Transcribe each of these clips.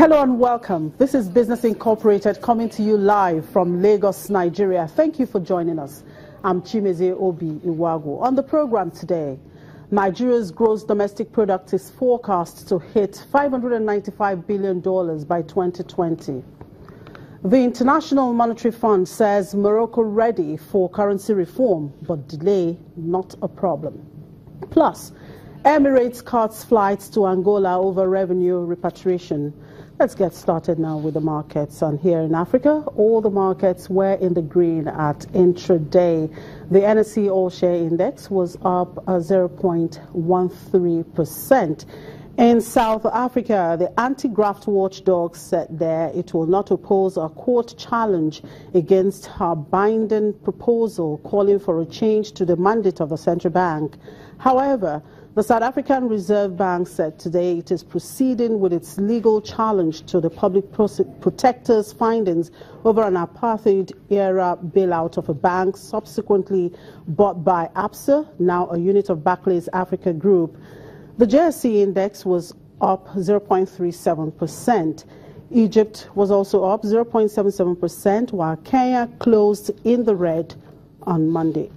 Hello and welcome. This is Business Incorporated coming to you live from Lagos, Nigeria. Thank you for joining us. I'm Chimeze Obi Iwagu. On the program today, Nigeria's gross domestic product is forecast to hit $595 billion by 2020. The International Monetary Fund says Morocco ready for currency reform, but delay not a problem. Plus, Emirates cuts flights to Angola over revenue repatriation. Let's get started now with the markets. And here in Africa, all the markets were in the green at intraday. The NSE All Share Index was up 0.13%. In South Africa, the anti-graft watchdog said there it will not oppose a court challenge against her binding proposal calling for a change to the mandate of the central bank. However, the South African Reserve Bank said today it is proceeding with its legal challenge to the public protector's findings over an apartheid-era bailout of a bank subsequently bought by ABSA, now a unit of Barclays Africa Group. The JSE index was up 0.37%. Egypt was also up 0.77%, while Kenya closed in the red on Monday.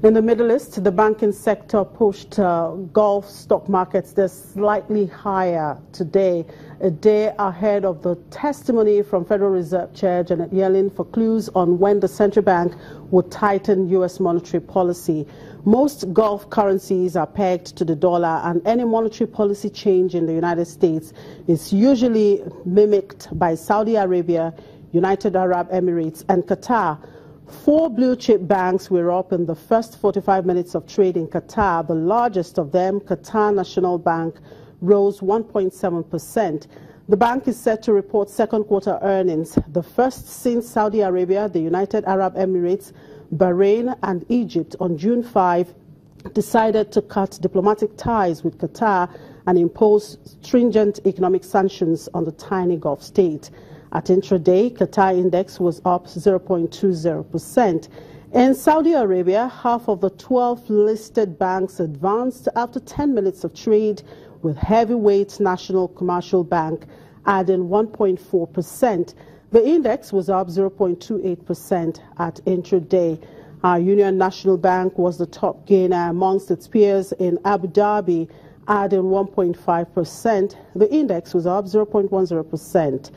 In the Middle East, the banking sector pushed Gulf stock markets. They're slightly higher today, a day ahead of the testimony from Federal Reserve Chair Janet Yellen for clues on when the central bank would tighten U.S. monetary policy. Most Gulf currencies are pegged to the dollar, and any monetary policy change in the United States is usually mimicked by Saudi Arabia, United Arab Emirates, and Qatar. 4 blue-chip banks were up in the first 45 minutes of trade in Qatar. The largest of them, Qatar National Bank, rose 1.7%. The bank is set to report second quarter earnings, the first since Saudi Arabia, the United Arab Emirates, Bahrain and Egypt on June 5 decided to cut diplomatic ties with Qatar and impose stringent economic sanctions on the tiny Gulf state. At intraday, Qatar index was up 0.20%. In Saudi Arabia, half of the 12 listed banks advanced after 10 minutes of trade, with heavyweight National Commercial Bank adding 1.4%. The index was up 0.28% at intraday. Our Union National Bank was the top gainer amongst its peers in Abu Dhabi, adding 1.5%. The index was up 0.10%.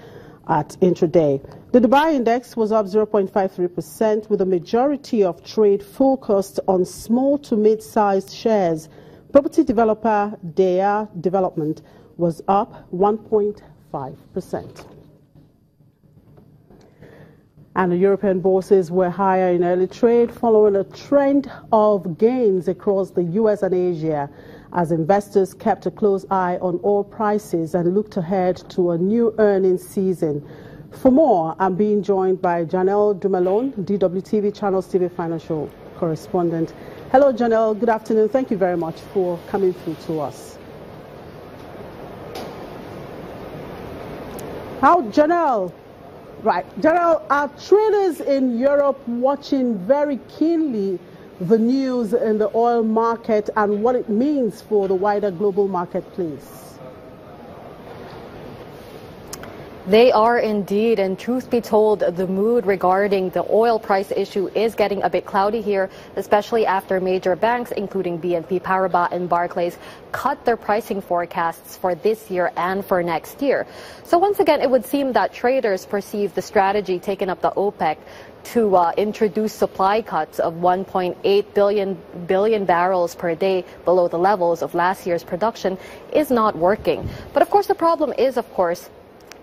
At intraday. The Dubai index was up 0.53%, with a majority of trade focused on small to mid-sized shares. Property developer Daya Development was up 1.5%. And the European bourses were higher in early trade following a trend of gains across the US and Asia, as investors kept a close eye on oil prices and looked ahead to a new earnings season. For more, I'm being joined by Janelle Dumalon, DWTV Channels TV financial correspondent. Hello, Janelle. Good afternoon. Thank you very much for coming through to us. Janelle? Right. Janelle, are traders in Europe watching very keenly the news in the oil market and what it means for the wider global marketplace? They are indeed, and truth be told, the mood regarding the oil price issue is getting a bit cloudy here, especially after major banks, including BNP Paribas and Barclays, cut their pricing forecasts for this year and for next year. So once again, it would seem that traders perceive the strategy taken up the OPEC to introduce supply cuts of 1.8 billion barrels per day below the levels of last year's production is not working. But of course, the problem is,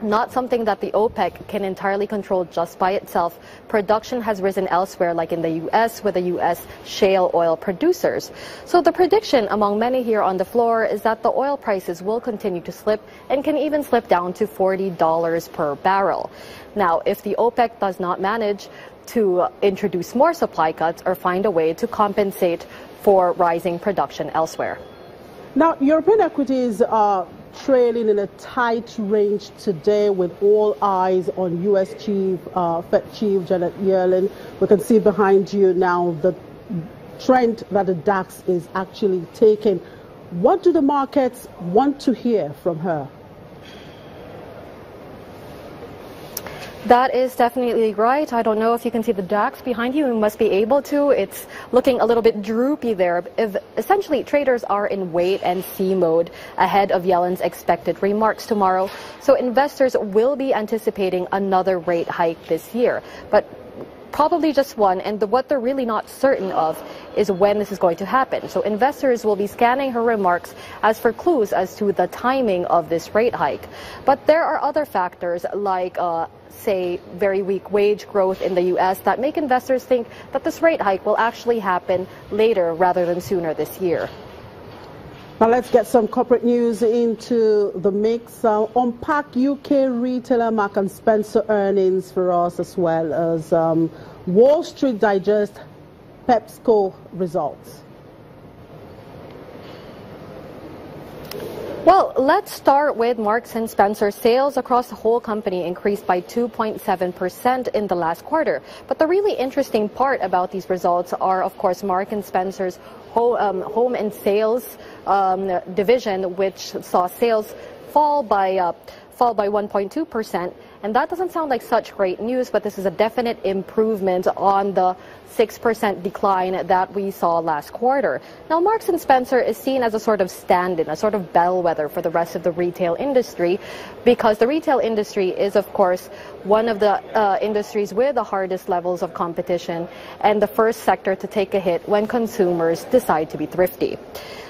not something that the OPEC can entirely control just by itself. Production has risen elsewhere, like in the U.S. with the U.S. shale oil producers. So the prediction among many here on the floor is that the oil prices will continue to slip and can even slip down to $40 per barrel. Now, if the OPEC does not manage to introduce more supply cuts or find a way to compensate for rising production elsewhere. Now, European equities are trailing in a tight range today, with all eyes on U.S. Fed Chief Janet Yellen. We can see behind you now the trend that the DAX is actually taking. What do the markets want to hear from her? That is definitely right. I don't know if you can see the DAX behind you. You must be able to. It's looking a little bit droopy there. Essentially, traders are in wait-and-see mode ahead of Yellen's expected remarks tomorrow. So investors will be anticipating another rate hike this year. But probably just one, and what they're really not certain of is when this is going to happen. So investors will be scanning her remarks as for clues as to the timing of this rate hike. But there are other factors like say, very weak wage growth in the U.S. that make investors think that this rate hike will actually happen later rather than sooner this year. Now let's get some corporate news into the mix. Unpack UK retailer Marks and Spencer earnings for us, as well as Wall Street digest PepsiCo results. Well, let's start with Marks & Spencer. Sales across the whole company increased by 2.7% in the last quarter. But the really interesting part about these results are, of course, Marks & Spencer's home and sales division, which saw sales fall by 1.2%. And that doesn't sound like such great news, but this is a definite improvement on the 6% decline that we saw last quarter. Now, Marks & Spencer is seen as a sort of stand-in, a sort of bellwether for the rest of the retail industry, because the retail industry is, of course, one of the industries with the hardest levels of competition and the first sector to take a hit when consumers decide to be thrifty.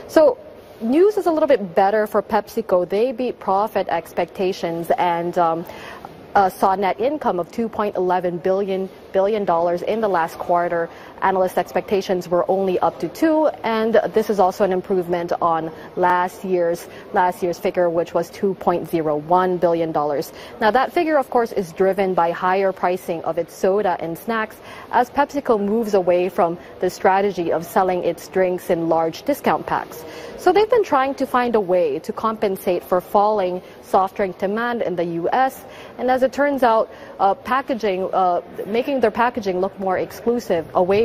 So, news is a little bit better for PepsiCo. They beat profit expectations and saw net income of $2.11 billion in the last quarter. Analyst expectations were only up to 2, and this is also an improvement on last year's figure, which was $2.01 billion. Now, that figure, of course, is driven by higher pricing of its soda and snacks as PepsiCo moves away from the strategy of selling its drinks in large discount packs. So they've been trying to find a way to compensate for falling soft drink demand in the U.S. And as it turns out, making their packaging look more exclusive away